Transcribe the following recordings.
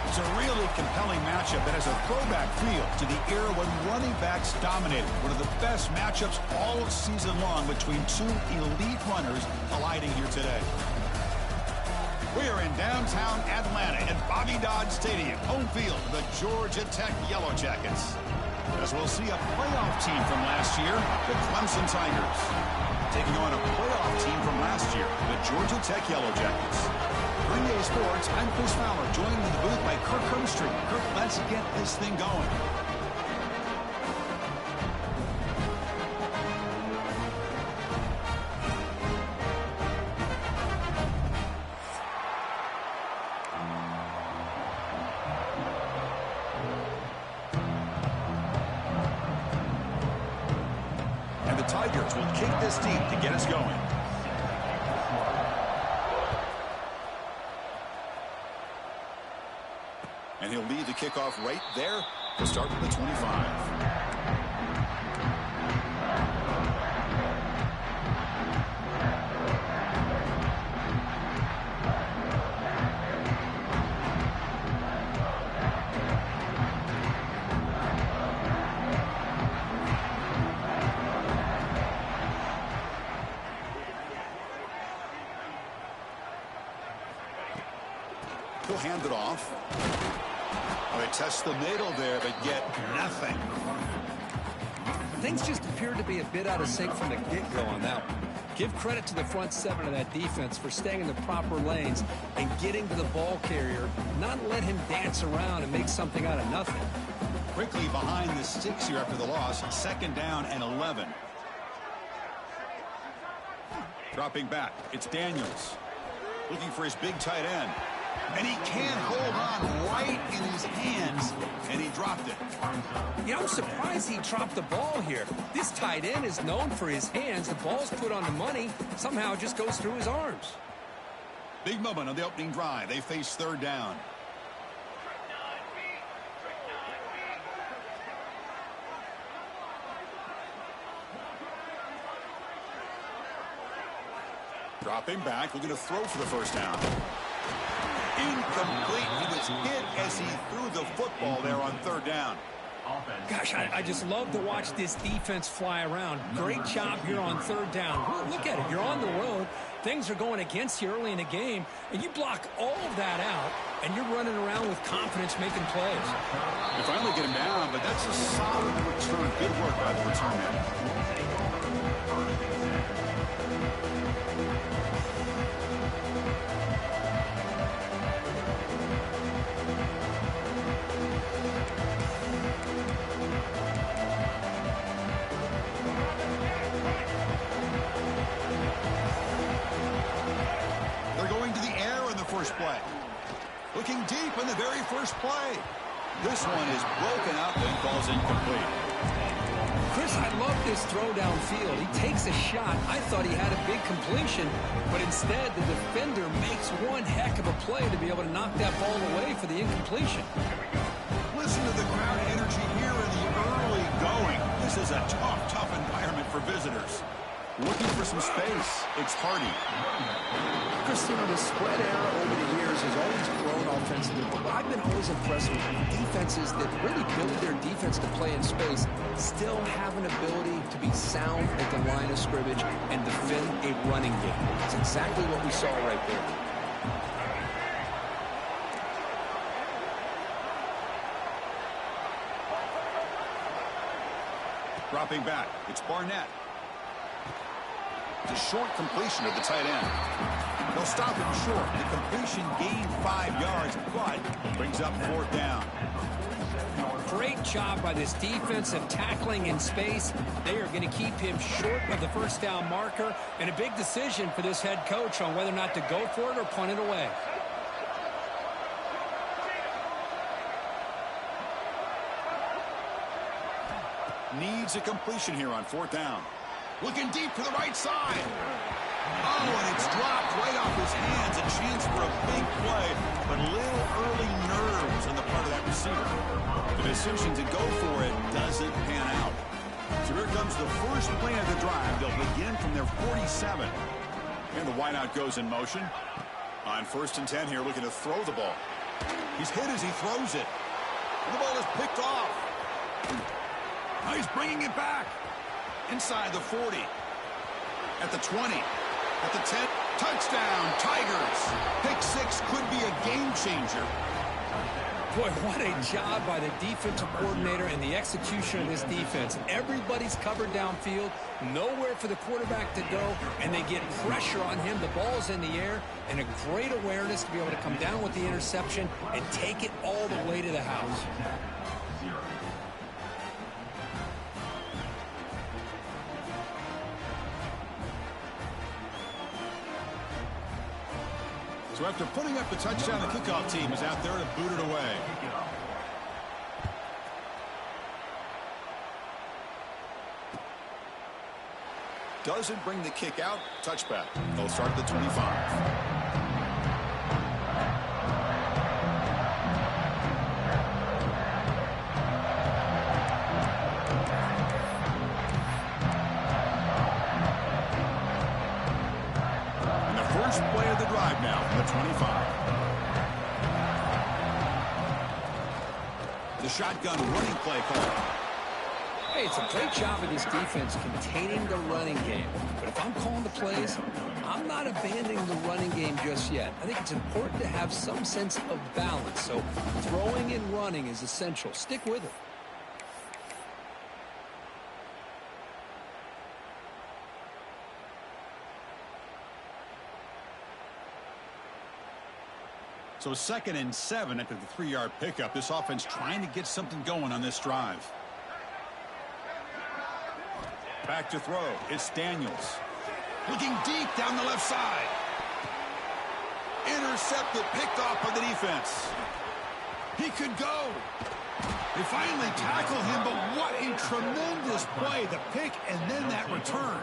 It's a really compelling matchup that has a throwback feel to the era when running backs dominated. One of the best matchups all season long between two elite runners colliding here today. We are in downtown Atlanta at Bobby Dodd Stadium, home field of the Georgia Tech Yellow Jackets. As we'll see a playoff team from last year, the Clemson Tigers, taking on a playoff team from last year, the Georgia Tech Yellow Jackets. For Ncaa Sports, I'm Chris Fowler, joined in the booth by Kirk Hermstreet. Kirk, let's get this thing going. And the Tigers will kick this deep to get us going. And he'll lead the kickoff right there to start with the 25. He'll hand it off. Oh, he tests the middle there, but get nothing. Things just appeared to be a bit out of sync from the get-go on that one. Give credit to the front seven of that defense for staying in the proper lanes and getting to the ball carrier, not let him dance around and make something out of nothing. Quickly behind the sticks here after the loss, 2nd down and 11. Dropping back, it's Daniels. Looking for his big tight end. And he can't hold on right in his hands, and he dropped it. You know, I'm surprised he dropped the ball here. This tight end is known for his hands. The ball's put on the money. Somehow it just goes through his arms. Big moment on the opening drive. They face 3rd down. Dropping back, looking to throw for the 1st down. Incomplete. He was hit as he threw the football there on 3rd down. Gosh, I just love to watch this defense fly around. Great job here on 3rd down. Look at it. You're on the road. Things are going against you early in the game, and you block all of that out, and you're running around with confidence making plays. They finally get him down, but that's a solid return. Good work by the return man. Play. Looking deep in the very first play. This one is broken up and falls incomplete. Chris, I love this throw downfield. He takes a shot. I thought he had a big completion, but instead the defender makes one heck of a play to be able to knock that ball away for the incompletion. Listen to the crowd energy here in the early going. This is a tough environment for visitors. Looking for some space. It's Hardy. Christine, the spread era over the years has always grown offensively, but I've been always impressed with defenses that really build their defense to play in space, still have an ability to be sound at the line of scrimmage and defend a running game. It's exactly what we saw right there. Dropping back, it's Barnett. The short completion of the tight end. They'll stop him short. The completion gained 5 yards, but brings up 4th down. Great job by this defense of tackling in space. They are going to keep him short of the 1st down marker, and a big decision for this head coach on whether or not to go for it or punt it away. Needs a completion here on 4th down. Looking deep to the right side. Oh, and it's dropped right off his hands. A chance for a big play, but little early nerves on the part of that receiver. The decision to go for it doesn't pan out. So here comes the first play of the drive. They'll begin from their 47. And the wideout goes in motion. On 1st and 10 here, looking to throw the ball. He's hit as he throws it. And the ball is picked off. Now he's bringing it back. Inside the 40. At the 20. At the 10. Touchdown, Tigers. Pick 6 could be a game changer. Boy, what a job by the defensive coordinator and the execution of this defense. Everybody's covered downfield, nowhere for the quarterback to go, and they get pressure on him. The ball's in the air, and a great awareness to be able to come down with the interception and take it all the way to the house. So after putting up the touchdown, the kickoff team is out there to boot it away. Doesn't bring the kick out. Touchback. They'll start at the 25. First play of the drive now from the 25. The shotgun running play call. Hey, it's a great job of this defense containing the running game. But if I'm calling the plays, I'm not abandoning the running game just yet. I think it's important to have some sense of balance. So throwing and running is essential. Stick with it. So 2nd and 7 after the 3-yard pickup. This offense trying to get something going on this drive. Back to throw. It's Daniels. Looking deep down the left side. Intercepted, picked off by the defense. He could go. They finally tackle him, but what a tremendous play. The pick and then that return.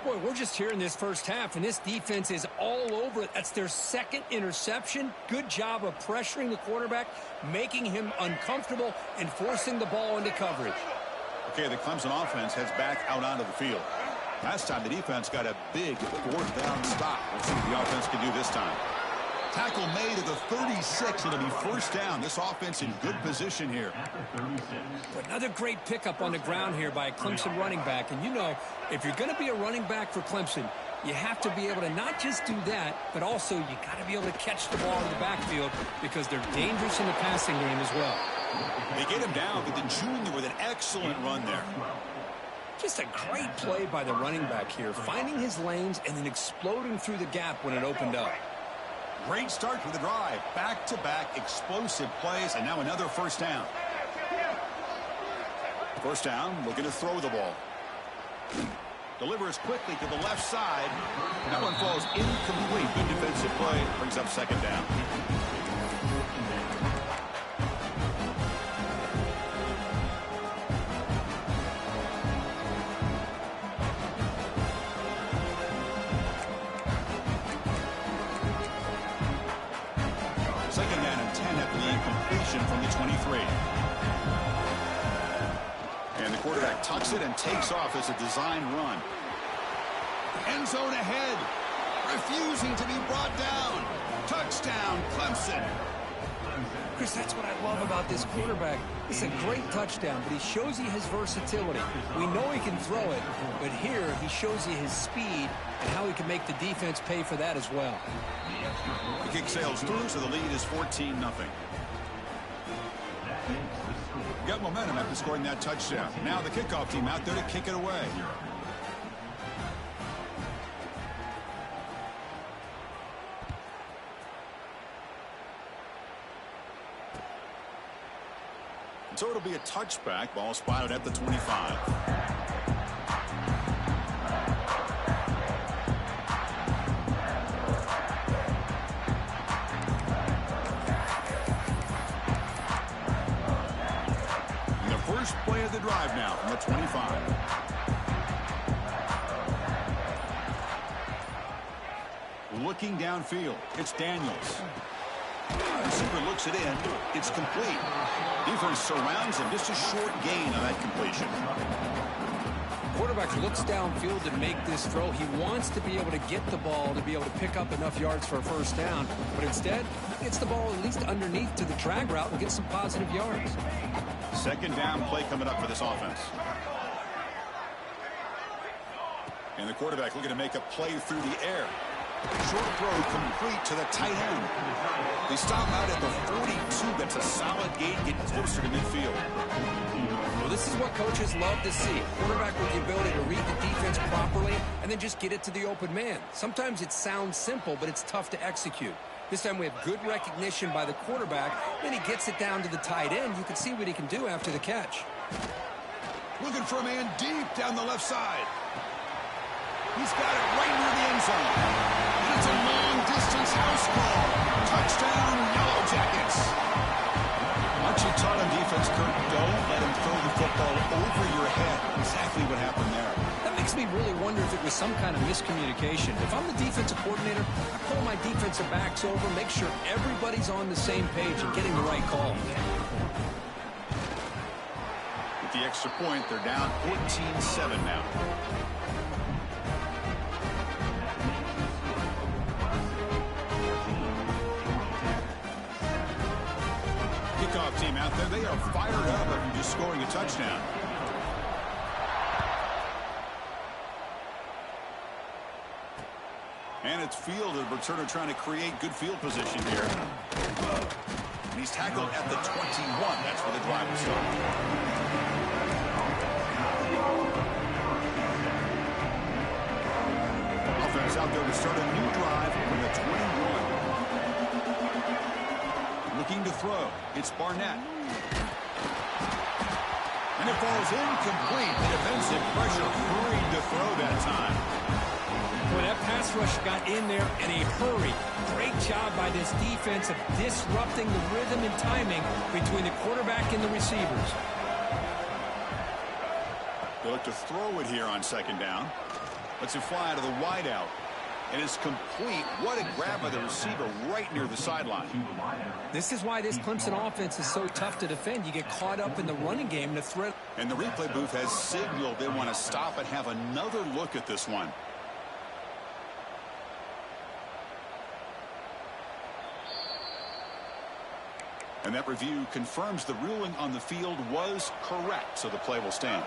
Boy, we're just here in this first half, and this defense is all over it. That's their 2nd interception. Good job of pressuring the quarterback, making him uncomfortable, and forcing the ball into coverage. Okay, the Clemson offense heads back out onto the field. Last time the defense got a big 4th down stop. We'll see what the offense can do this time. Tackle made at the 36. It'll be 1st down. This offense in good position here. Another great pickup on the ground here by a Clemson running back. And you know, if you're going to be a running back for Clemson, you have to be able to not just do that, but also you got to be able to catch the ball in the backfield because they're dangerous in the passing game as well. They get him down, but the junior with an excellent run there. Just a great play by the running back here, finding his lanes and then exploding through the gap when it opened up. Great start to the drive. Back-to-back explosive plays, and now another 1st down. 1st down, looking to throw the ball. Delivers quickly to the left side. That one falls incomplete. Good defensive play. Brings up 2nd down. quarterback tucks it and takes off as a design run. End zone ahead. Refusing to be brought down. Touchdown, Clemson. Chris, that's what I love about this quarterback. It's a great touchdown, but he shows you his versatility. We know he can throw it, but here he shows you his speed and how he can make the defense pay for that as well. The kick sails through, so the lead is 14-0. Got momentum after scoring that touchdown. Now the kickoff team out there to kick it away. So it'll be a touchback. Ball spotted at the 25. And the first play of the drive now from the 25. Looking downfield. It's Daniels. Receiver looks it in. It's complete. Defense surrounds him. Just a short gain on that completion. Quarterback looks downfield to make this throw. He wants to be able to get the ball to be able to pick up enough yards for a first down. But instead, he gets the ball at least underneath to the drag route and gets some positive yards. Second down play coming up for this offense. And the quarterback looking to make a play through the air. Short throw complete to the tight end. They stop out at the 42. That's a solid gain, getting closer to midfield. Well, this is what coaches love to see. Quarterback with the ability to read the defense properly and then just get it to the open man. Sometimes it sounds simple, but it's tough to execute. This time we have good recognition by the quarterback. Then he gets it down to the tight end. You can see what he can do after the catch. Looking for a man deep down the left side. He's got it right near the end zone. And it's a long-distance house call. Touchdown, Yellow Jackets. Aren't you taught on defense, Kurt? Don't let him throw the football over your head. Exactly what happened there. That makes me really wonder if it was some kind of miscommunication. If I'm the defensive coordinator, I pull my defensive backs over, make sure everybody's on the same page and getting the right call. With the extra point, they're down 14-7 now. Kickoff team out there, they are fired up after just scoring a touchdown. And it's fielded. Returner trying to create good field position here. And he's tackled at the 21. That's where the drive will start. Offense out there to start a new drive from the 21. Looking to throw. It's Barnett. And it falls incomplete. The defensive pressure hurried to throw that time. Well, that pass rush got in there in a hurry. Great job by this defense of disrupting the rhythm and timing between the quarterback and the receivers. They look to throw it here on second down. Lets it fly out of the wideout. And it's complete. What a grab by the receiver right near the sideline. This is why this Clemson offense is so tough to defend. You get caught up in the running game and the threat. And the replay booth has signaled they want to stop and have another look at this one. And that review confirms the ruling on the field was correct, so the play will stand.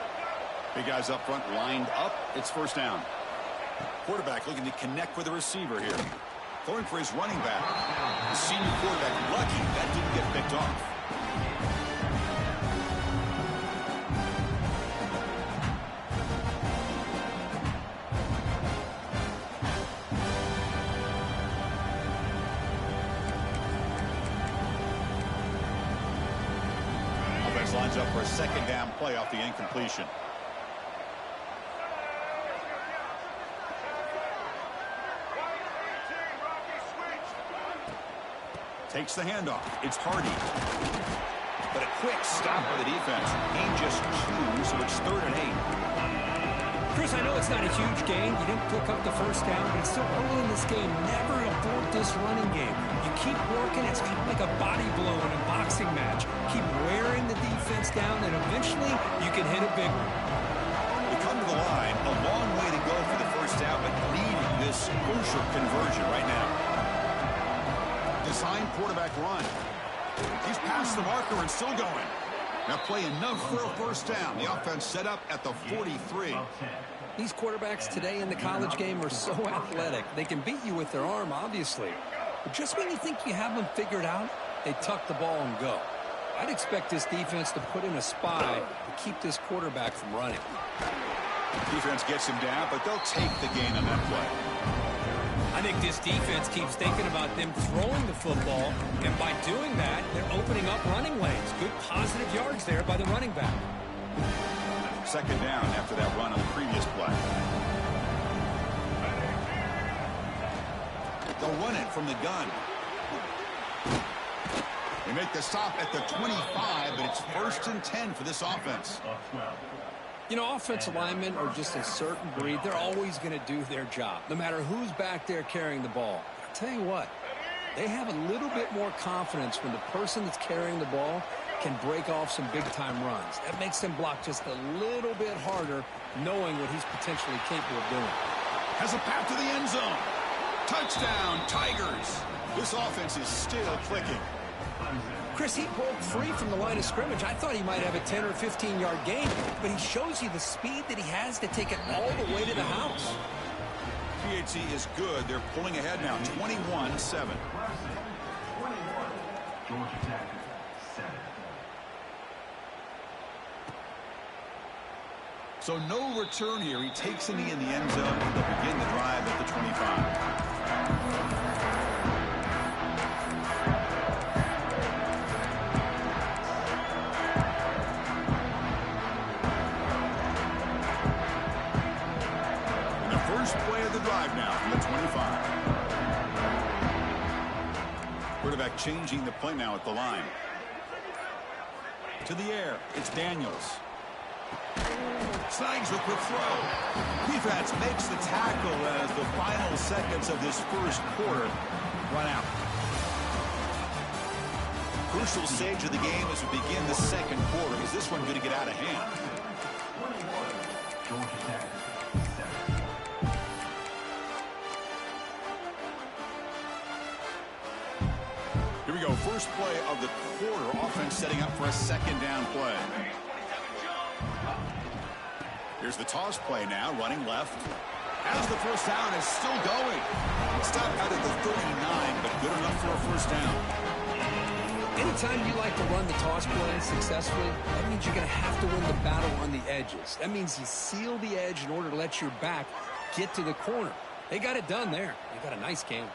Big guys up front lined up. It's first down. Quarterback looking to connect with the receiver here. Throwing for his running back. The senior quarterback lucky that didn't get picked off. Offense lines up for a second down play off the incompletion. Takes the handoff. It's Hardy. But a quick stop by the defense. Gain just 2, so it's 3rd and 8. Chris, I know it's not a huge gain. You didn't pick up the first down, but it's still early in this game. Never abort this running game. You keep working it's kind of like a body blow in a boxing match. Keep wearing the defense down, and eventually you can hit a big one. We come to the line, a long way to go for the first down, but needing this crucial conversion right now. Design quarterback run. He's past the marker and still going. Now play enough for a first down. The offense set up at the 43. These quarterbacks today in the college game are so athletic. They can beat you with their arm, obviously. But just when you think you have them figured out, they tuck the ball and go. I'd expect this defense to put in a spy to keep this quarterback from running. Defense gets him down, but they'll take the gain on that play. I think this defense keeps thinking about them throwing the football, and by doing that, they're opening up running lanes. Good positive yards there by the running back. Second down after that run on the previous play. They'll run it from the gun. They make the stop at the 25, but it's 1st and 10 for this offense. You know, offensive linemen are just a certain breed. They're always going to do their job, no matter who's back there carrying the ball. I'll tell you what, they have a little bit more confidence when the person that's carrying the ball can break off some big-time runs. That makes them block just a little bit harder, knowing what he's potentially capable of doing. Has a path to the end zone. Touchdown, Tigers. This offense is still clicking. Chris, he broke free from the line of scrimmage. I thought he might have a 10 or 15-yard gain, but he shows you the speed that he has to take it all the way to the house. PAT is good. They're pulling ahead now, 21-7. So no return here. He takes a knee in the end zone. They'll begin the drive at the 25. First play of the drive now from the 25. Quarterback changing the play now at the line. To the air. It's Daniels. Snags a quick throw. Defense makes the tackle as the final seconds of this first quarter run out. Crucial stage of the game as we begin the second quarter. Is this one going to get out of hand? Here we go. First play of the quarter. Offense setting up for a second down play. Here's the toss play now, running left. As the first down is still going. Stop out at the 39, but good enough for a first down. Anytime you like to run the toss play successfully, that means you're going to have to win the battle on the edges. That means you seal the edge in order to let your back get to the corner. They got it done there. They got a nice game.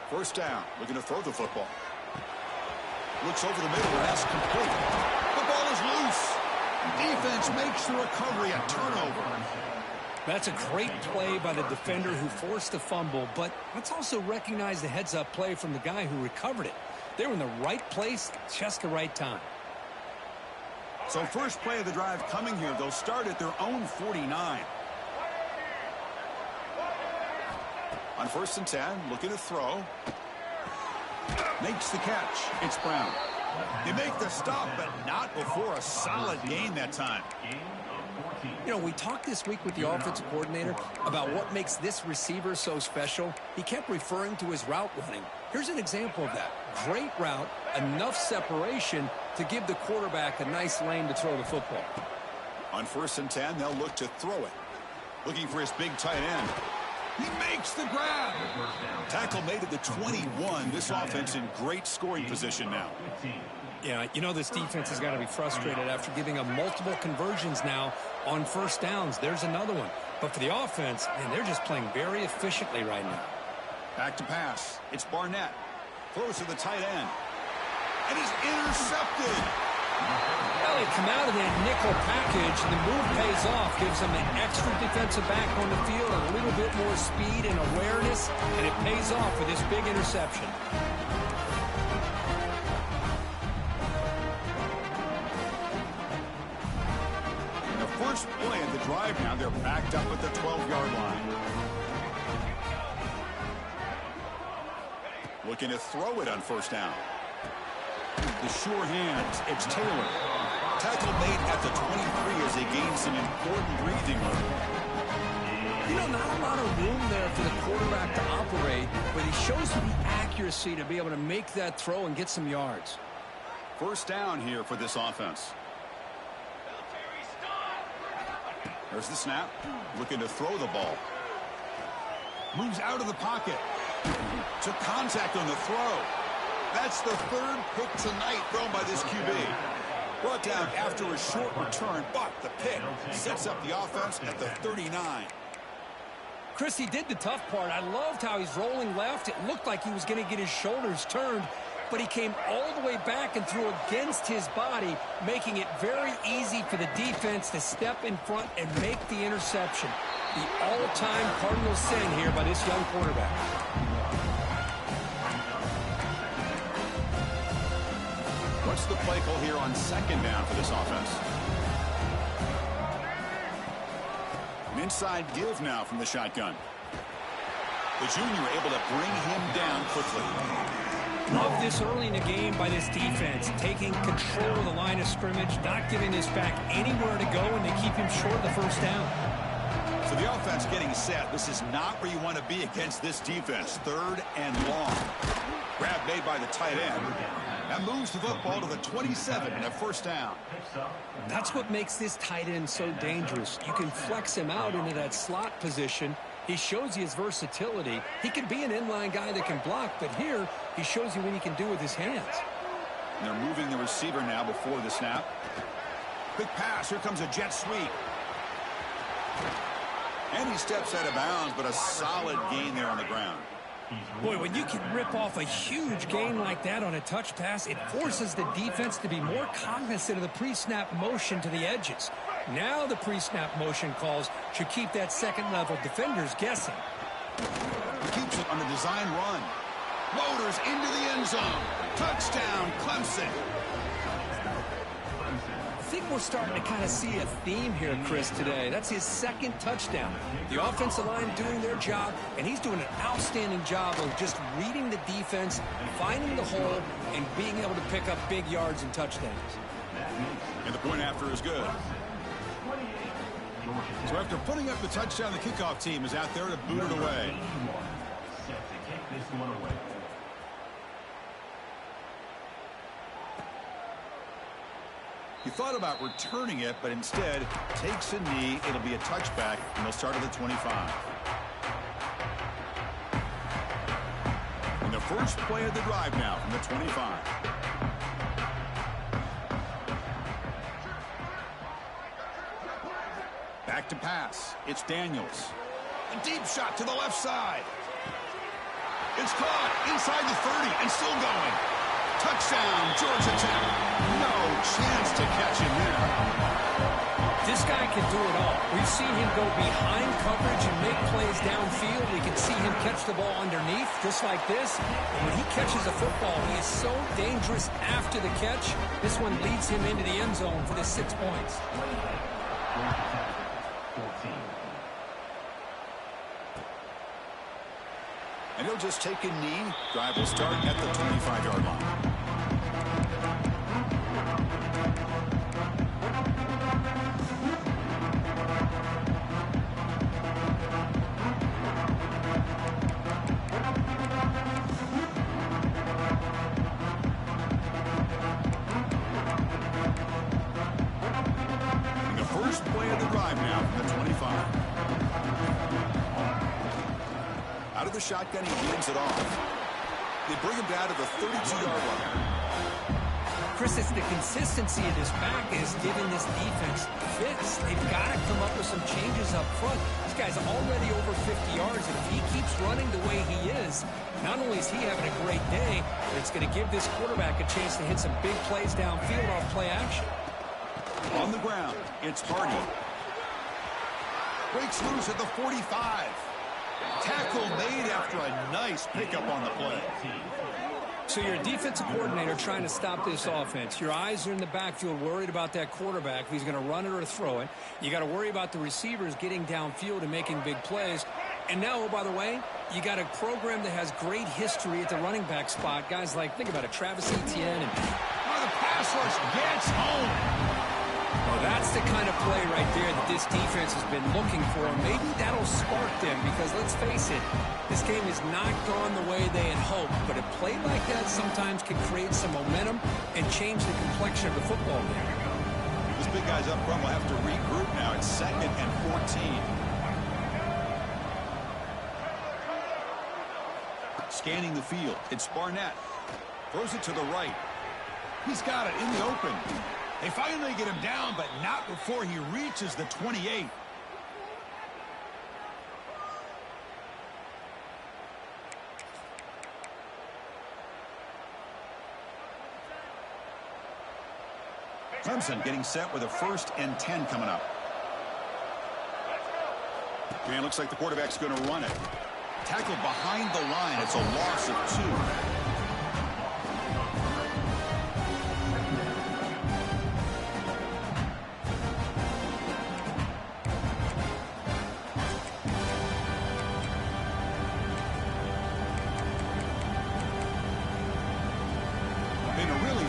First down, looking to throw the football. Looks over the middle, and that's complete. The ball is loose. Defense makes the recovery, a turnover. That's a great play by the defender who forced the fumble, but let's also recognize the heads-up play from the guy who recovered it. They were in the right place, just the right time. So first play of the drive coming here. They'll start at their own 49. On 1st and 10, looking to throw. Makes the catch. It's Brown. They make the stop, but not before a solid gain that time. You know, we talked this week with the offensive coordinator about what makes this receiver so special. He kept referring to his route running. Here's an example of that. Great route, enough separation to give the quarterback a nice lane to throw the football. On 1st and 10, they'll look to throw it. Looking for his big tight end. He makes the grab. Tackle made at the 21. This offense in great scoring position now. Yeah, you know this defense has got to be frustrated after giving up multiple conversions now on first downs. There's another one. But for the offense, man, they're just playing very efficiently right now. Back to pass. It's Barnett. Throws to the tight end. And he's intercepted. Well, they come out of that nickel package, and the move pays off, gives them an extra defensive back on the field, a little bit more speed and awareness, and it pays off with this big interception. The first play of the drive now, they're backed up at the 12-yard line. Looking to throw it on first down. The sure hands. It's Taylor. Tackle made at the 23 as he gains some important breathing room. You know, not a lot of room there for the quarterback to operate, but he shows you the accuracy to be able to make that throw and get some yards. First down here for this offense. There's the snap. Looking to throw the ball. Moves out of the pocket. Took contact on the throw. That's the third pick tonight thrown by this QB. Brought down after a short return, but the pick sets up the offense at the 39. Chris, he did the tough part. I loved how he's rolling left. It looked like he was going to get his shoulders turned, but he came all the way back and threw against his body, making it very easy for the defense to step in front and make the interception. The all-time Cardinal sin here by this young quarterback. What's the play call here on second down for this offense? An inside give now from the shotgun. The junior able to bring him down quickly. Love this early in the game by this defense, taking control of the line of scrimmage, not giving this back anywhere to go, and they keep him short of the first down. So the offense getting set. This is not where you want to be against this defense. Third and long. Grab made by the tight end. That moves the football to the 27 and a first down. That's what makes this tight end so dangerous. You can flex him out into that slot position. He shows you his versatility. He can be an inline guy that can block, but here he shows you what he can do with his hands. And they're moving the receiver now before the snap. Quick pass. Here comes a jet sweep. And he steps out of bounds, but a solid gain there on the ground. Boy, when you can rip off a huge gain like that on a touch pass, it forces the defense to be more cognizant of the pre-snap motion to the edges. Now the pre-snap motion calls should keep that second-level defenders guessing. He keeps it on the design run. Loaders into the end zone. Touchdown, Clemson. I think we're starting to kind of see a theme here, Chris, today. That's his second touchdown. The offensive line doing their job, and he's doing an outstanding job of just reading the defense, finding the hole, and being able to pick up big yards and touchdowns. And the point after is good. So after putting up the touchdown, the kickoff team is out there to boot it away. He thought about returning it, but instead takes a knee. It'll be a touchback, and they'll start at the 25. And the first play of the drive now from the 25. Back to pass. It's Daniels. A deep shot to the left side. It's caught inside the 30 and still going. Touchdown, Georgia Tech. No chance to catch him there. This guy can do it all. We've seen him go behind coverage and make plays downfield. We can see him catch the ball underneath, just like this. And when he catches a football, he is so dangerous after the catch. This one leads him into the end zone for the 6 points. And he'll just take a knee. Drive will start at the 25-yard line. And the first play of the drive now from the 25. Out of the shotgun, he hands it off. They bring him down to the 32-yard line. Chris, it's the consistency of his back is giving this defense fits. They've got to come up with some changes up front. This guy's already over 50 yards, and if he keeps running the way he is, not only is he having a great day, but it's going to give this quarterback a chance to hit some big plays downfield off play action. On the ground, it's Hardy. Breaks loose at the 45. Tackle made after a nice pickup on the play. So you're a defensive coordinator trying to stop this offense. Your eyes are in the backfield worried about that quarterback, if he's going to run it or throw it. You got to worry about the receivers getting downfield and making big plays. And now, oh, by the way, you got a program that has great history at the running back spot. Guys like, think about it, Travis Etienne. And the pass rush gets home. Well, that's the kind of play right there that this defense has been looking for. Maybe that'll spark them because, let's face it, this game has not gone the way they had hoped. But a play like that sometimes can create some momentum and change the complexion of the football game. These big guys up front will have to regroup now. It's 2nd and 14. Scanning the field. It's Barnett. Throws it to the right. He's got it in the open. They finally get him down, but not before he reaches the 28. Clemson getting set with a 1st and 10 coming up. And it looks like the quarterback's going to run it. Tackled behind the line. It's a loss of 2.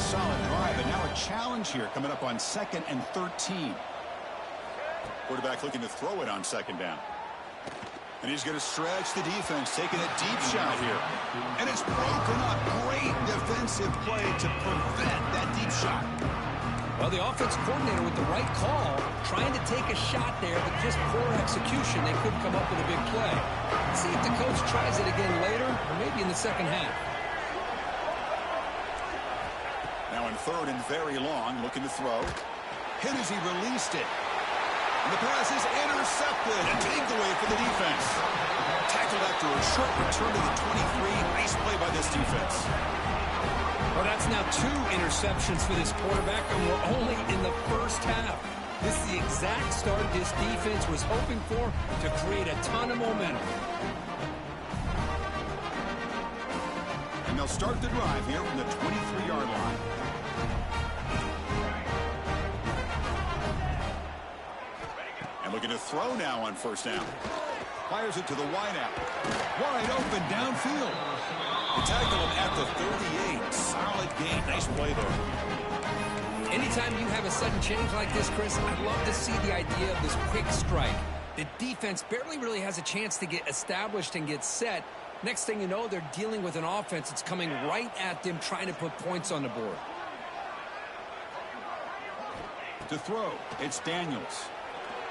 Solid drive, and now a challenge here coming up on 2nd and 13. Quarterback looking to throw it on 2nd down. And he's going to stretch the defense, taking a deep shot here. And it's broken up. Great defensive play to prevent that deep shot. Well, the offense coordinator with the right call, trying to take a shot there, but just poor execution. They couldn't come up with a big play. Let's see if the coach tries it again later, or maybe in the second half. Now in 3rd and very long, looking to throw. Hit as he released it. And the pass is intercepted and taken away for the defense. Tackled after a short return to the 23. Nice play by this defense. Well, that's now 2 interceptions for this quarterback, and we're only in the first half. This is the exact start this defense was hoping for to create a ton of momentum. And they'll start the drive here from the 23-yard line. And looking to throw now on 1st down. Fires it to the wideout. Wide open downfield. They tackle him at the 38. Solid gain. Nice play there. Anytime you have a sudden change like this, Chris, I'd love to see the idea of this quick strike. The defense barely really has a chance to get established and get set. Next thing you know, they're dealing with an offense that's coming right at them, trying to put points on the board. To throw, it's Daniels.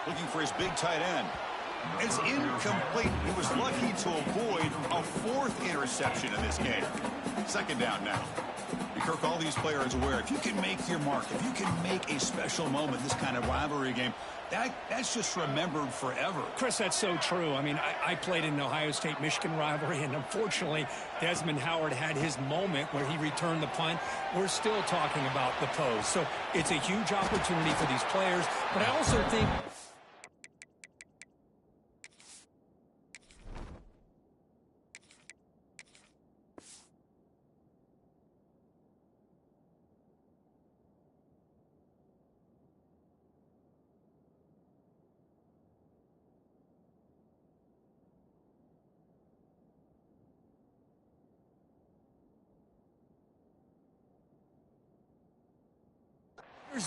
Looking for his big tight end. It's incomplete. He was lucky to avoid a 4th interception in this game. 2nd down now. And Kirk, all these players aware, if you can make your mark, if you can make a special moment, this kind of rivalry game, that's just remembered forever. Chris, that's so true. I mean, I played in the Ohio State-Michigan rivalry, and unfortunately, Desmond Howard had his moment where he returned the punt. We're still talking about the pose. So it's a huge opportunity for these players, but I also think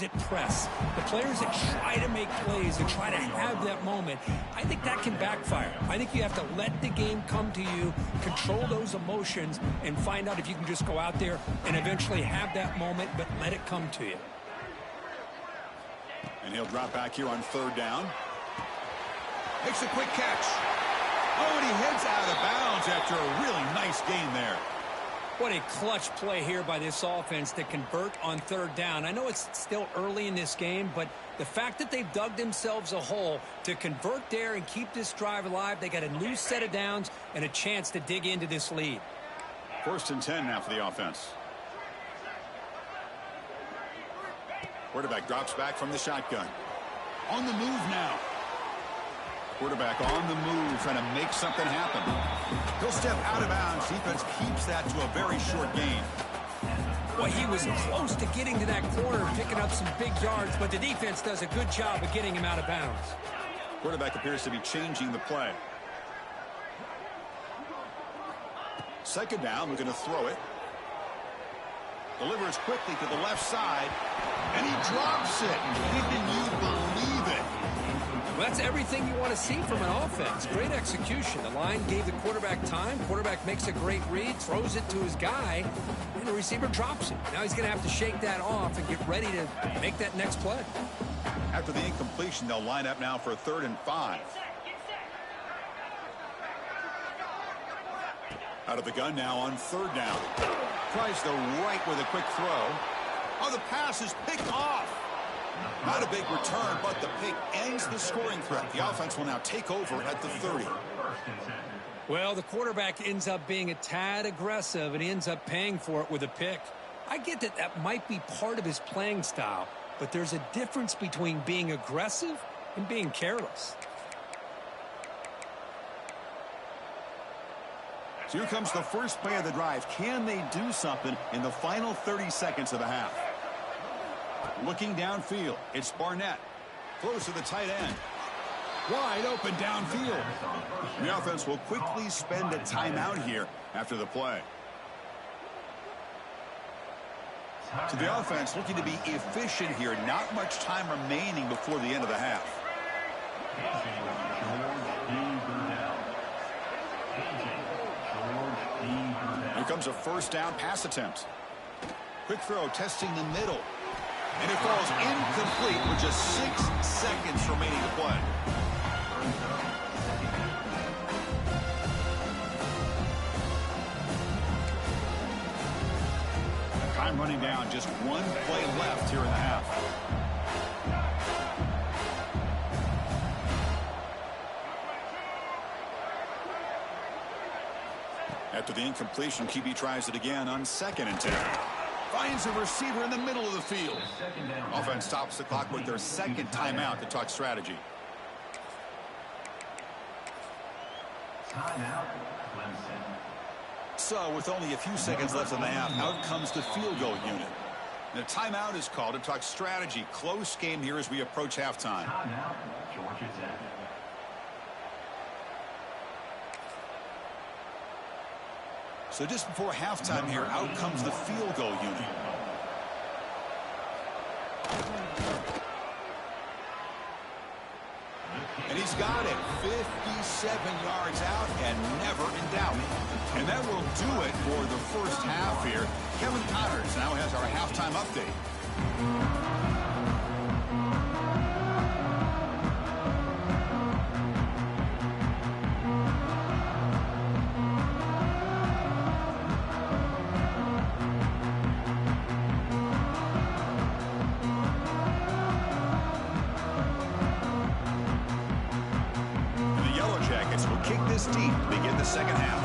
that press, the players that try to make plays and try to have that moment, I think that can backfire. I think you have to let the game come to you, control those emotions, and find out if you can just go out there and eventually have that moment, but let it come to you. And he'll drop back here on 3rd down. Makes a quick catch. Oh, and he heads out of bounds after a really nice gain there. What a clutch play here by this offense to convert on 3rd down. I know it's still early in this game, but the fact that they've dug themselves a hole to convert there and keep this drive alive, they got a new set of downs and a chance to dig into this lead. 1st and 10 now for the offense. Quarterback drops back from the shotgun. On the move now. Quarterback on the move, trying to make something happen. He'll step out of bounds. Defense keeps that to a very short gain. Well, he was close to getting to that corner, picking up some big yards, but the defense does a good job of getting him out of bounds. Quarterback appears to be changing the play. Second down, we're going to throw it. Delivers quickly to the left side, and he drops it. Can you believe it? Well, that's everything you want to see from an offense. Great execution. The line gave the quarterback time. Quarterback makes a great read, throws it to his guy, and the receiver drops it. Now he's going to have to shake that off and get ready to make that next play. After the incompletion, they'll line up now for 3rd and 5. Out of the gun now on 3rd down. Tries the right with a quick throw. Oh, the pass is picked off. Not a big return, but the pick ends the scoring threat. The offense will now take over at the 30. Well, the quarterback ends up being a tad aggressive, and he ends up paying for it with a pick. I get that that might be part of his playing style, but there's a difference between being aggressive and being careless. So here comes the first play of the drive. Can they do something in the final 30 seconds of the half? Looking downfield, it's Barnett. Throws to the tight end. Wide open downfield. The offense will quickly spend a timeout here after the play. So the offense looking to be efficient here. Not much time remaining before the end of the half. Here comes a first down pass attempt. Quick throw testing the middle. And it falls incomplete with just 6 seconds remaining to play. Time running down. Just one play left here in the half. After the incompletion, QB tries it again on 2nd and 10. Finds a receiver in the middle of the field. Offense stops the clock with their 2nd timeout to talk strategy. So with only a few seconds left in the half, out comes the field goal unit. The timeout is called to talk strategy. Close game here as we approach halftime. So just before halftime here, out comes the field goal unit. And he's got it. 57 yards out and never in doubt. And that will do it for the first half here. Kevin Connors now has our halftime update. Kick this deep to begin the second half.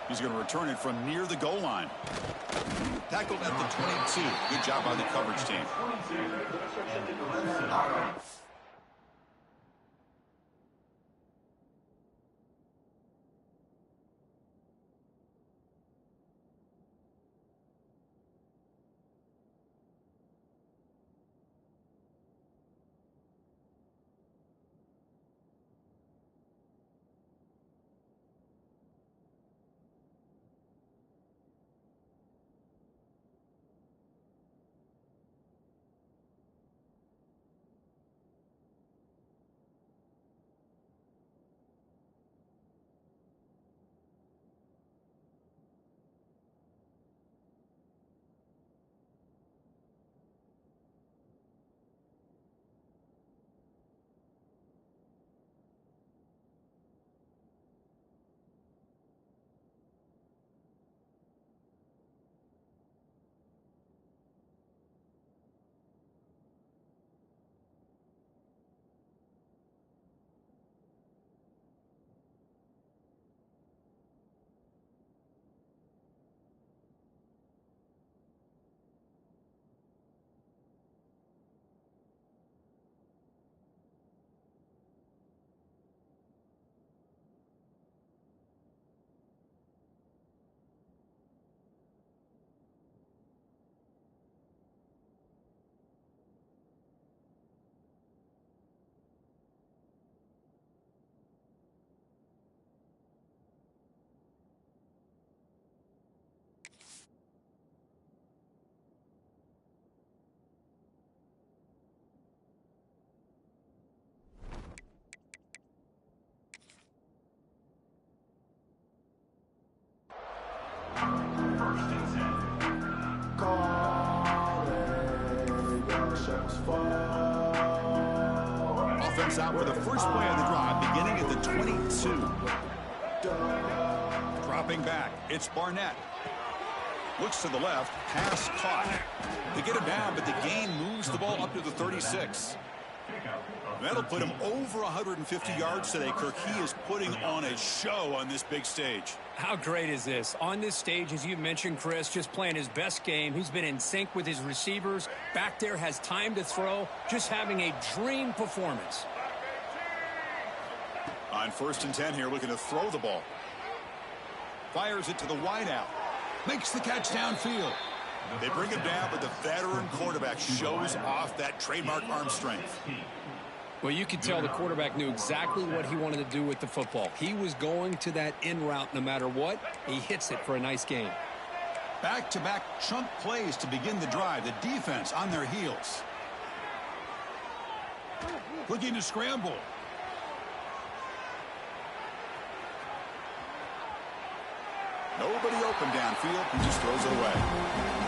He's going to return it from near the goal line. Tackled at the 22. Good job by the coverage team. Offense out for the first play of the drive, beginning at the 22. Dropping back, it's Barnett. Looks to the left, pass caught. They get him down, but the gain moves the ball up to the 36. That'll put him over 150 yards today, Kirk. He is putting on a show on this big stage. How great is this? On this stage, as you mentioned, Chris, just playing his best game. He's been in sync with his receivers. Back there, has time to throw. Just having a dream performance. On 1st and 10 here, looking to throw the ball. Fires it to the wideout. Makes the catch downfield. They bring him down, but the veteran quarterback shows off that trademark arm strength. Well, you could tell the quarterback knew exactly what he wanted to do with the football. He was going to that in route no matter what. He hits it for a nice gain. Back-to-back chunk plays to begin the drive. The defense on their heels. Looking to scramble. Nobody open downfield. He just throws it away.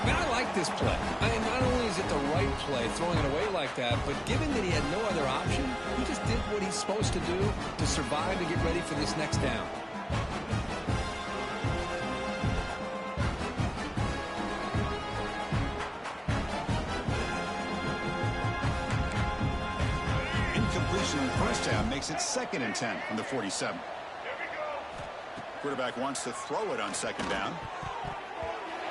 Man, I like this play. Not only is it the right play, throwing it away like that, but given that he had no other option, he just did what he's supposed to do to survive and get ready for this next down. Incompletion in the first half makes it 2nd and 10 from the 47. Quarterback wants to throw it on 2nd down.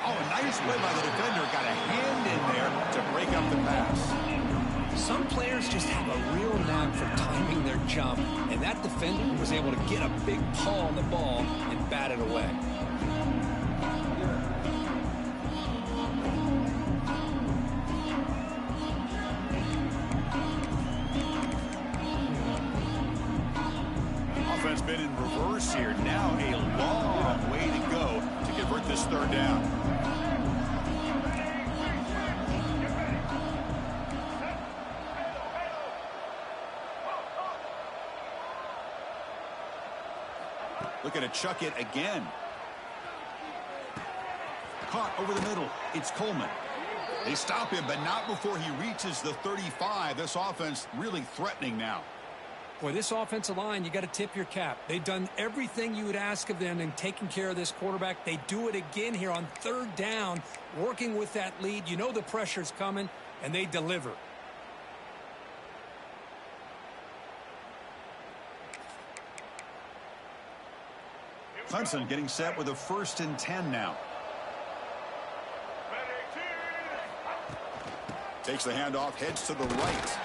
Oh, a nice play by the defender. Got a hand in there to break up the pass. Some players just have a real knack for timing their jump, and that defender was able to get a big paw on the ball and bat it away. Offense been in reverse here. Now a long way to go to convert this 3rd down. Looking to chuck it again. Caught over the middle. It's Coleman. They stop him, but not before he reaches the 35. This offense really threatening now. Boy, this offensive line, you got to tip your cap. They've done everything you would ask of them in taking care of this quarterback. They do it again here on 3rd down, working with that lead. You know the pressure's coming, and they deliver. Clemson getting set with a 1st and 10 now. Takes the handoff, heads to the right.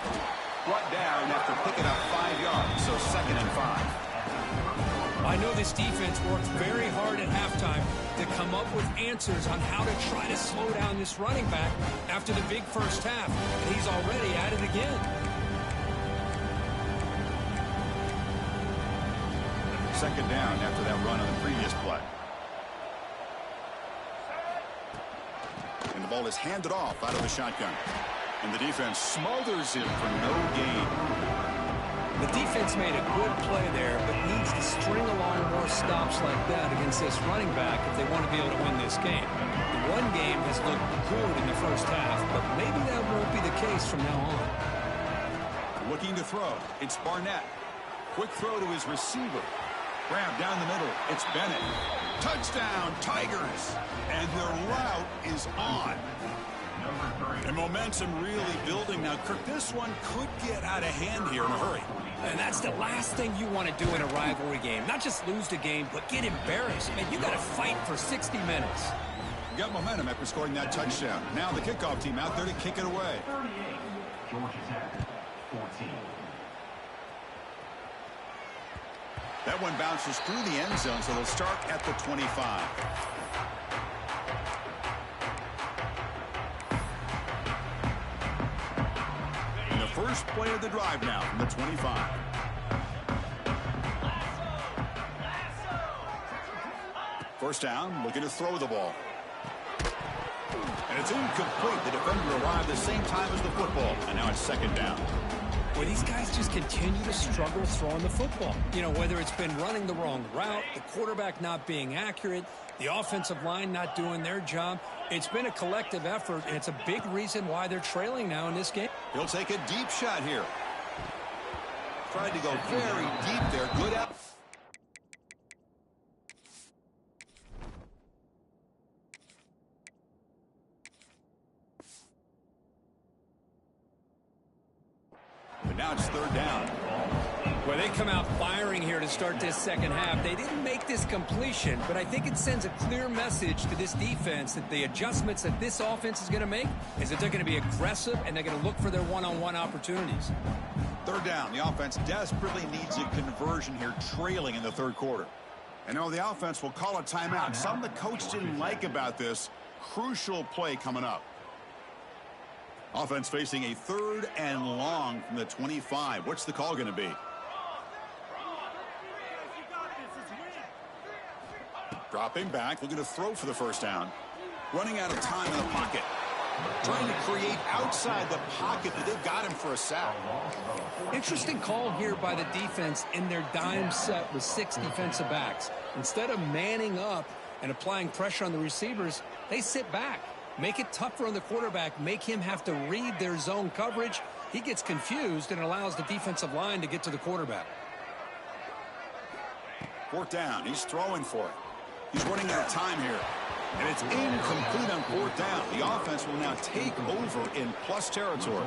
Brought down after picking up 5 yards, so 2nd and 5. I know this defense worked very hard at halftime to come up with answers on how to try to slow down this running back after the big first half, and he's already at it again. 2nd down after that run on the previous play. And the ball is handed off out of the shotgun. And the defense smothers him for no gain. The defense made a good play there, but needs to string along more stops like that against this running back if they want to be able to win this game. The run game has looked good in the first half, but maybe that won't be the case from now on. Looking to throw. It's Barnett. Quick throw to his receiver. Grab down the middle. It's Bennett. Touchdown, Tigers. And their route is on. And momentum really building now. Kirk, this one could get out of hand here in a hurry. And that's the last thing you want to do in a rivalry game. Not just lose the game, but get embarrassed. Man, you got to fight for 60 minutes. You got momentum after scoring that touchdown. Now the kickoff team out there to kick it away. Georgia Tech, 14. That one bounces through the end zone, so they'll start at the 25. And the first play of the drive now from the 25. First down, looking to throw the ball. And it's incomplete. The defender arrived the same time as the football, and now it's 2nd down. where these guys just continue to struggle throwing the football. You know, whether it's been running the wrong route, the quarterback not being accurate, the offensive line not doing their job. It's been a collective effort, and it's a big reason why they're trailing now in this game. He'll take a deep shot here. Tried to go very deep there. Good out. But now it's third down. Well, they come out firing here to start this second half. They didn't make this completion, but I think it sends a clear message to this defense that the adjustments that this offense is going to make is that they're going to be aggressive and they're going to look for their one-on-one opportunities. Third down. The offense desperately needs a conversion here, trailing in the third quarter. And now the offense will call a timeout. Something the coach didn't like about this. Crucial play coming up. Offense facing a third and long from the 25. What's the call going to be? Dropping back, looking to throw for the first down. Running out of time in the pocket. Trying to create outside the pocket, but they've got him for a sack. Interesting call here by the defense in their dime set with 6 defensive backs. Instead of manning up and applying pressure on the receivers, they sit back. Make it tougher on the quarterback. Make him have to read their zone coverage. He gets confused and allows the defensive line to get to the quarterback. Fourth down. He's throwing for it. He's running out of time here. And it's incomplete on fourth down. The offense will now take over in plus territory.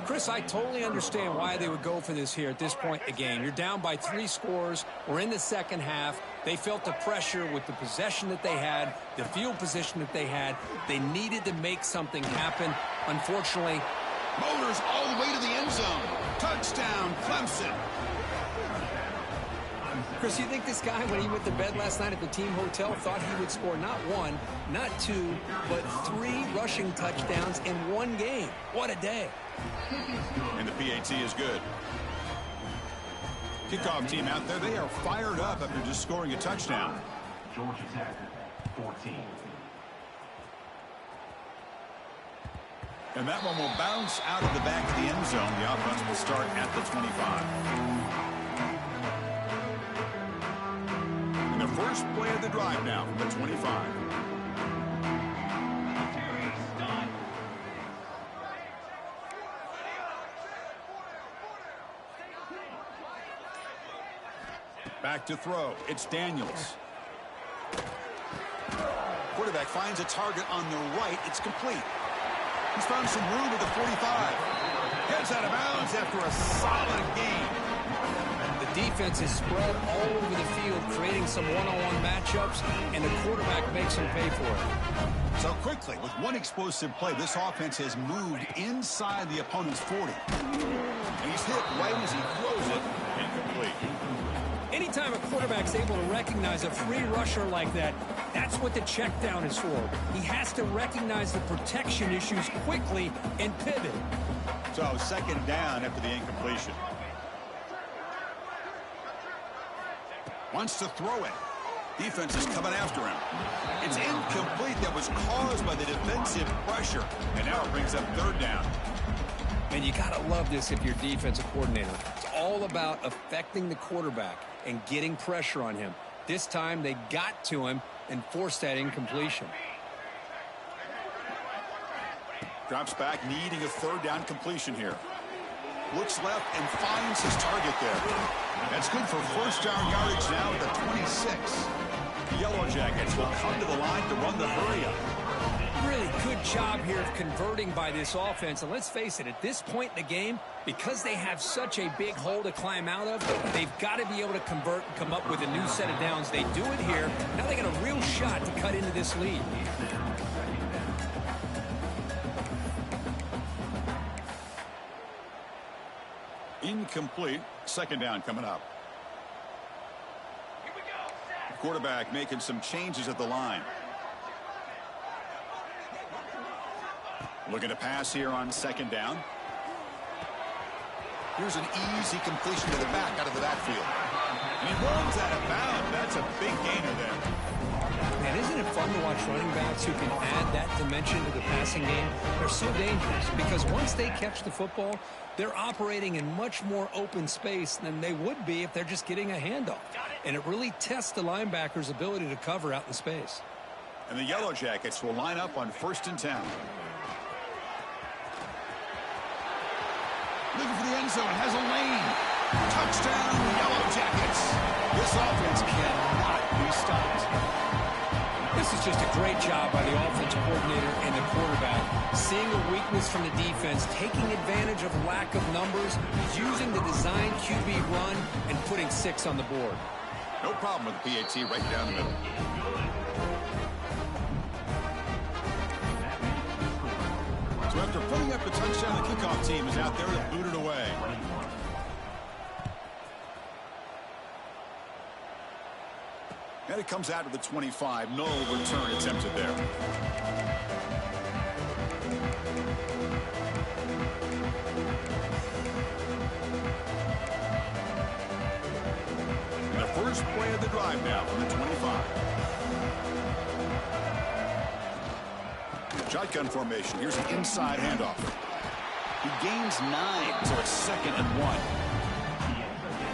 Chris, I totally understand why they would go for this here at this point in the game. You're down by 3 scores. We're in the second half. They felt the pressure with the possession that they had, the field position that they had. They needed to make something happen. Unfortunately, Motors all the way to the end zone. Touchdown, Clemson. Chris, you think this guy, when he went to bed last night at the team hotel, thought he would score not 1, not 2, but 3 rushing touchdowns in one game? What a day. And the PAT is good. Kickoff team out there, they are fired up after just scoring a touchdown. Georgia Tech, 14. And that one will bounce out of the back of the end zone. The offense will start at the 25. The first play of the drive now from the 25. Back to throw. It's Daniels. Quarterback finds a target on the right. It's complete. He's found some room at the 45. Gets out of bounds after a solid game. The defense is spread all over the field, creating some one-on-one matchups, and the quarterback makes them pay for it. So quickly, with one explosive play, this offense has moved inside the opponent's 40. And he's hit right as he throws it. Incomplete. Anytime a quarterback's able to recognize a free rusher like that, that's what the check down is for. He has to recognize the protection issues quickly and pivot. So second down after the incompletion. Wants to throw it. Defense is coming after him. It's incomplete. That was caused by the defensive pressure. And now it brings up third down. And you got to love this if you're defensive coordinator. It's all about affecting the quarterback and getting pressure on him. This time they got to him and forced that incompletion. Drops back, needing a third down completion here. Looks left and finds his target there. That's good for first down yardage now at the 26. The Yellow Jackets will come to the line to run the hurry up. Really good job here of converting by this offense. And let's face it, at this point in the game, because they have such a big hole to climb out of, they've got to be able to convert and come up with a new set of downs. They do it here. Now they got a real shot to cut into this lead. Incomplete. Second down coming up. Quarterback making some changes at the line. Looking to pass here on second down. Here's an easy completion to the back out of the backfield. And he runs out of bounds. That's a big gainer there. Man, isn't it fun to watch running backs who can add that dimension to the passing game. They're so dangerous because once they catch the football, they're operating in much more open space than they would be if they're just getting a handoff. And it really tests the linebacker's ability to cover out in space. And the Yellow Jackets will line up on 1st and 10. Looking for the end zone, has a lane. Touchdown, Yellow Jackets. This offense cannot be stopped. This is just a great job by the offensive coordinator and the quarterback. Seeing a weakness from the defense, taking advantage of lack of numbers, using the design QB run, and putting 6 on the board. No problem with the PAT right down the middle. So after putting up the touchdown, the kickoff team is out there to boot it away. And it comes out to the 25. No return attempted there. And the first play of the drive now from the 25. Shotgun formation. Here's an inside handoff. He gains 9, so it's 2nd and 1.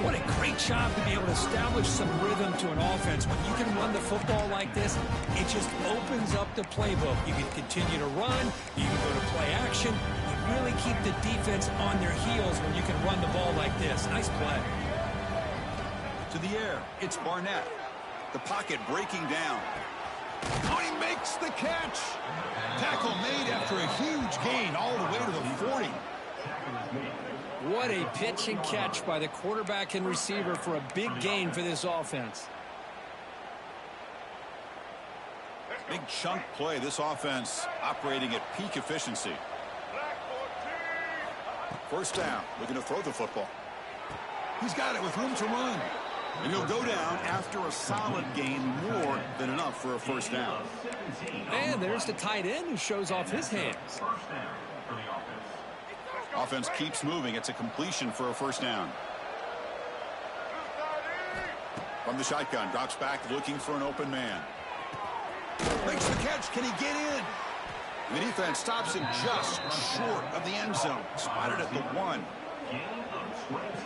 What a great job to be able to establish some rhythm to an offense. When you can run the football like this, it just opens up the playbook. You can continue to run. You can go to play action. You really keep the defense on their heels when you can run the ball like this. Nice play. To the air, it's Barnett. The pocket breaking down. Oh, he makes the catch. Tackle made after a huge gain all the way to the 40. What a pitch and catch by the quarterback and receiver for a big gain for this offense. Big chunk play. This offense operating at peak efficiency. 1st down. Looking to throw the football. He's got it with room to run. And he'll go down after a solid gain, more than enough for a 1st down. And there's the tight end who shows off his hands. Offense keeps moving. It's a completion for a 1st down. From the shotgun, drops back looking for an open man. Makes the catch. Can he get in? The defense stops him just short of the end zone. Spotted at the 1.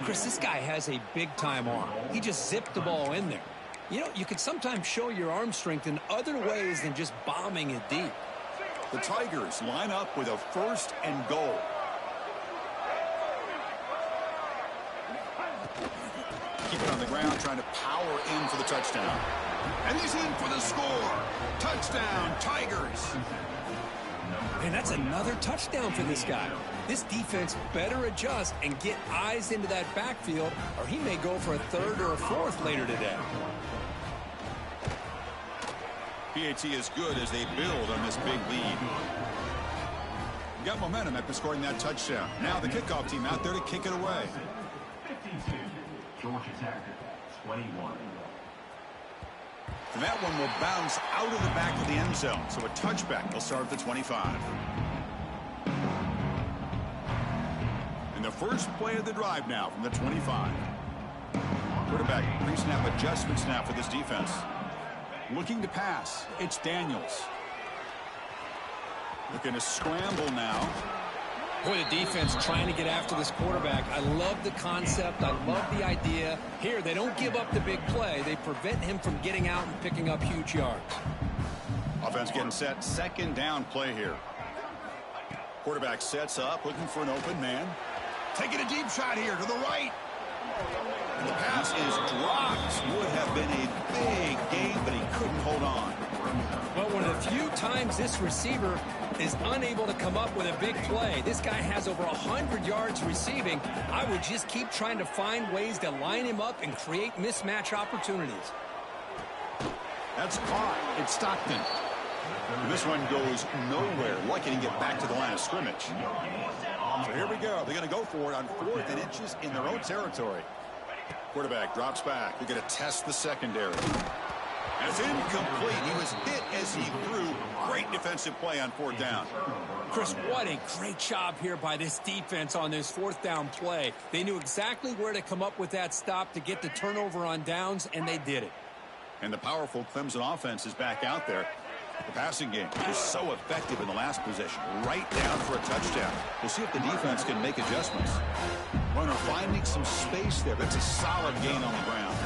Chris, this guy has a big-time arm. He just zipped the ball in there. You know, you can sometimes show your arm strength in other ways than just bombing it deep. The Tigers line up with a 1st and goal. Keep it on the ground, trying to power in for the touchdown. And he's in for the score. Touchdown, Tigers. And that's another touchdown for this guy. This defense better adjust and get eyes into that backfield, or he may go for a 3rd or a 4th later today. PAT is good as they build on this big lead. Got momentum after scoring that touchdown. Now the kickoff team out there to kick it away. 52. Georgia Tech, 21. And that one will bounce out of the back of the end zone. So a touchback will start at the 25. And the first play of the drive now from the 25. Quarterback pre-snap adjustments now for this defense. Looking to pass. It's Daniels. Looking to scramble now. Boy, the defense trying to get after this quarterback. I love the concept. I love the idea. Here, they don't give up the big play. They prevent him from getting out and picking up huge yards. Offense getting set. 2nd down play here. Quarterback sets up, looking for an open man. Taking a deep shot here to the right. And the pass is dropped. Would have been a big gain, but he couldn't hold on. Well, one of the few times this receiver is unable to come up with a big play. This guy has over 100 yards receiving. I would just keep trying to find ways to line him up and create mismatch opportunities. That's caught. It's Stockton. And this one goes nowhere. Lucky to get back to the line of scrimmage. So here we go. They're going to go for it on 4th and inches in their own territory. Quarterback drops back. They're going to test the secondary. And it's incomplete. He was hit as he threw. Great defensive play on 4th down. Chris, what a great job here by this defense on this 4th down play. They knew exactly where to come up with that stop to get the turnover on downs, and they did it. And the powerful Clemson offense is back out there. The passing game was so effective in the last possession, right down for a touchdown. We'll see if the defense can make adjustments. Runner finding some space there. That's a solid gain on the ground.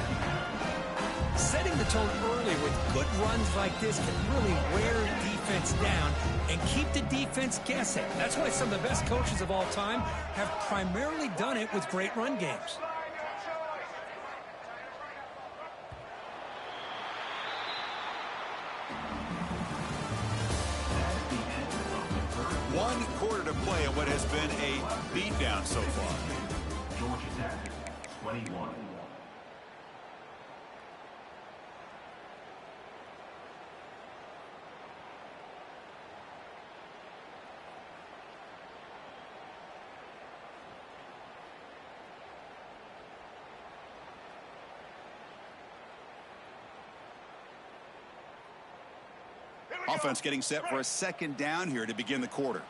Setting the tone early with good runs like this can really wear defense down and keep the defense guessing. That's why some of the best coaches of all time have primarily done it with great run games. One quarter to play at what has been a beatdown so far. Georgia Tech, 21. Offense getting set for a second down here to begin the quarter.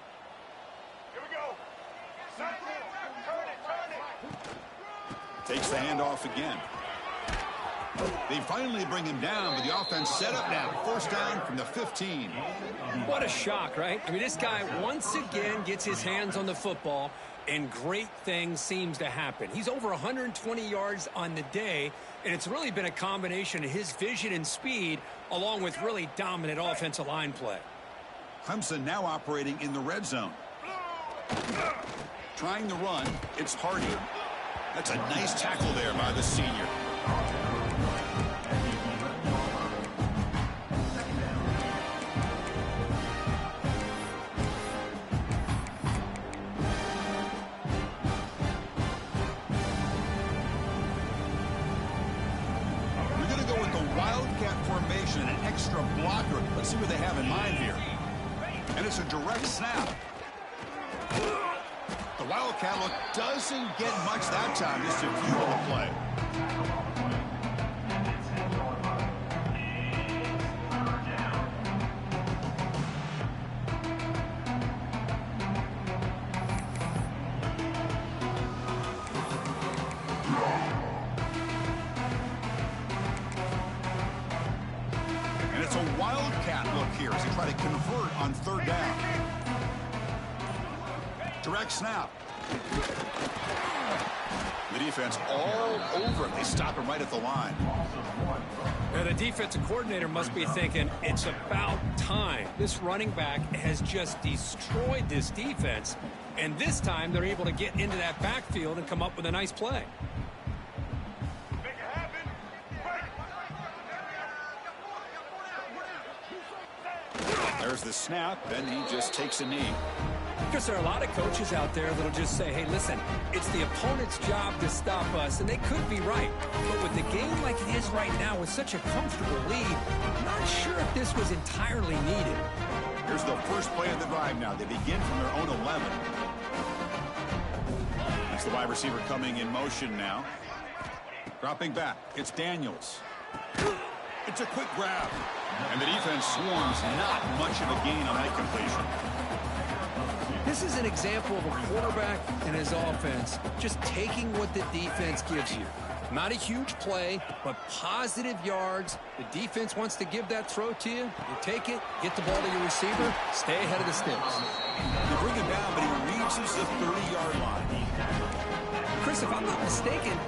Here we go. Turn it. Takes the handoff again. They finally bring him down, but the offense set up now. First down from the 15. What a shock, right? I mean, this guy once again gets his hands on the football, and great things seems to happen. He's over 120 yards on the day, and it's really been a combination of his vision and speed along with really dominant offensive line play. Clemson now operating in the red zone. Trying to run, it's Hardy. That's a nice tackle there by the senior. Formation, an extra blocker. Let's see what they have in mind here. And it's a direct snap. The Wildcat look doesn't get much that time. Just a few on the play. It's a Wildcat look here as he try to convert on third down. Direct snap. The defense all over him. They stop him right at the line. Now, the defensive coordinator must be thinking, it's about time. This running back has just destroyed this defense, and this time they're able to get into that backfield and come up with a nice play. There's the snap, and he just takes a knee. Because there are a lot of coaches out there that'll just say, hey, listen, it's the opponent's job to stop us, and they could be right. But with the game like it is right now with such a comfortable lead, I'm not sure if this was entirely needed. Here's the first play of the drive now. They begin from their own 11. That's the wide receiver coming in motion now. Dropping back, it's Daniels. It's a quick grab. And the defense swarms, not much of a gain on that completion. This is an example of a quarterback and his offense just taking what the defense gives you. Not a huge play, but positive yards. The defense wants to give that throw to you. You take it, get the ball to your receiver, stay ahead of the sticks. They bring him down, but he reaches the 30-yard line. Chris, if I'm not mistaken,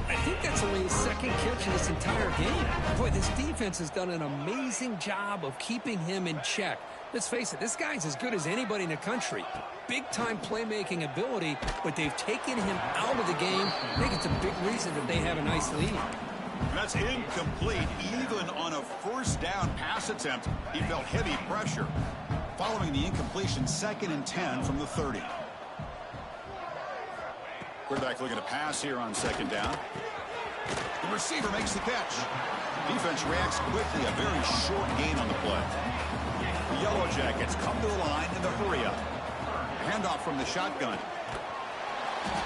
I think that's only his second catch in this entire game. Boy, this defense has done an amazing job of keeping him in check. Let's face it, this guy's as good as anybody in the country. Big-time playmaking ability, but they've taken him out of the game. I think it's a big reason that they have a nice lead. That's incomplete. Even on a first down pass attempt, he felt heavy pressure. Following the incompletion, 2nd and 10 from the 30. Quarterback looking to pass here on 2nd down. The receiver makes the catch. Defense reacts quickly. A very short gain on the play. The Yellow Jackets come to the line in the hurry-up. Handoff from the shotgun.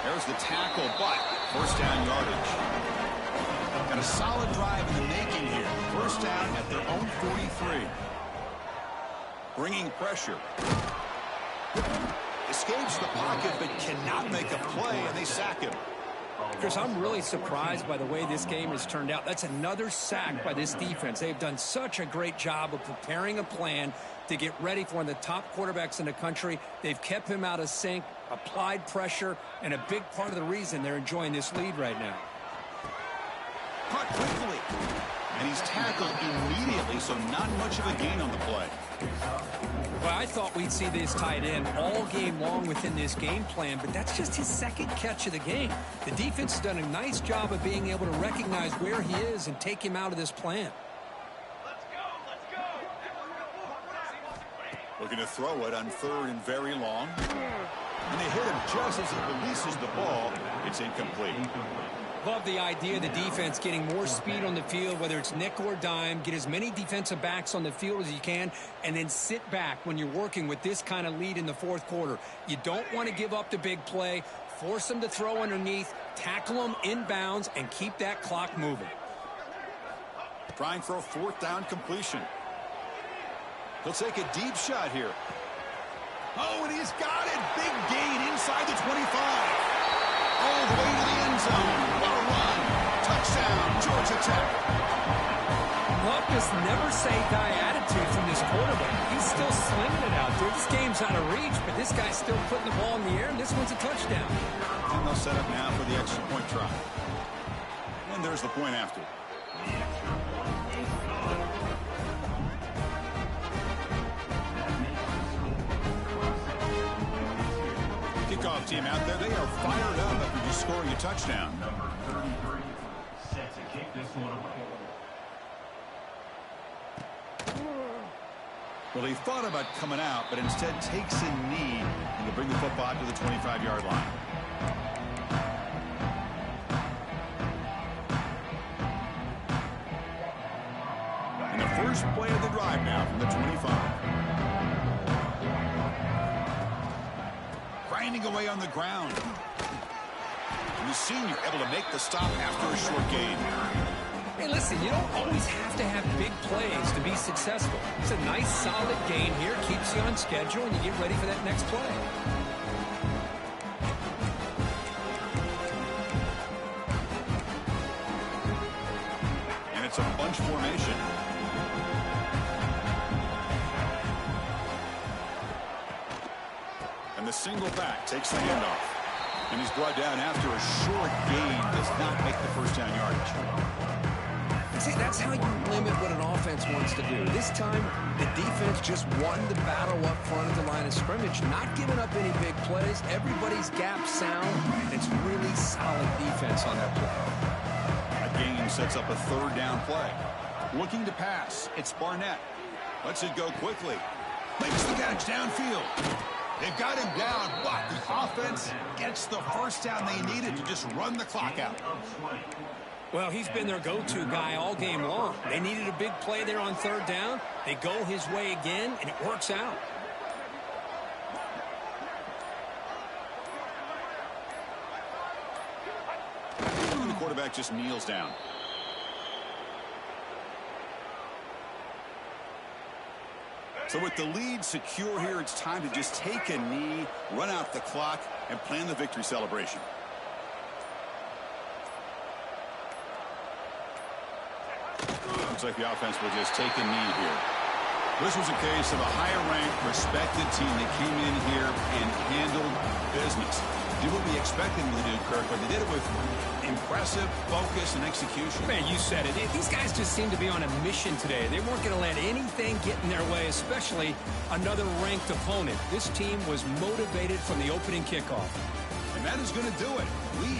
There's the tackle, but first down yardage. Got a solid drive in the making here. First down at their own 43. Bringing pressure. Escapes the pocket, but cannot make a play, and they sack him. Chris, I'm really surprised by the way this game has turned out. That's another sack by this defense. They've done such a great job of preparing a plan to get ready for one of the top quarterbacks in the country. They've kept him out of sync, applied pressure, and a big part of the reason they're enjoying this lead right now. Caught quickly. And he's tackled immediately, so not much of a gain on the play. Well, I thought we'd see this tight end all game long within this game plan, but that's just his second catch of the game. The defense has done a nice job of being able to recognize where he is and take him out of this plan. Looking to throw it on 3rd and very long. And they hit him just as he releases the ball. It's incomplete. Love the idea of the defense getting more speed on the field, whether it's nickel or dime. Get as many defensive backs on the field as you can, and then sit back when you're working with this kind of lead in the 4th quarter. You don't want to give up the big play. Force them to throw underneath, tackle them inbounds, and keep that clock moving. Trying for a 4th down completion. He'll take a deep shot here. Oh, and he's got it. Big gain inside the 25. All the way to the end zone. What a run. Touchdown, Georgia Tech. Love this never-say-die attitude from this quarterback. He's still slinging it out there. This game's out of reach, but this guy's still putting the ball in the air, and this one's a touchdown. And they'll set up now for the extra point try. And there's the point after. Kickoff team out there, they are fired up after just scoring a touchdown. Number 33, set to kick this one away. Well, he thought about coming out, but instead takes a knee and to bring the football out to the 25-yard line. And the first play of the drive now from the 25. Grinding away on the ground. And the senior able to make the stop after a short gain. Hey, listen, you don't always have to have big plays to be successful. It's a nice, solid gain here. Keeps you on schedule, and you get ready for that next play. And it's a bunch formation. And the single back takes the handoff. And he's brought down after a short gain. Does not make the first down yardage. See, that's how you limit what an offense wants to do. This time, the defense just won the battle up front of the line of scrimmage, not giving up any big plays. Everybody's gap sound. It's really solid defense on that play. A gain sets up a 3rd down play. Looking to pass. It's Barnett. Lets it go quickly. Makes the catch downfield. They've got him down, but the offense gets the first down they needed to just run the clock out. Well, he's been their go-to guy all game long. They needed a big play there on 3rd down. They go his way again, and it works out. And the quarterback just kneels down. So with the lead secure here, it's time to just take a knee, run out the clock, and plan the victory celebration. Looks like the offense will just take a knee here. This was a case of a higher-ranked, respected team that came in here and handled business. Did what we expected them to do, Kirk, but they did it with impressive focus and execution. Man, you said it. These guys just seem to be on a mission today. They weren't going to let anything get in their way, especially another ranked opponent. This team was motivated from the opening kickoff. And that is going to do it. We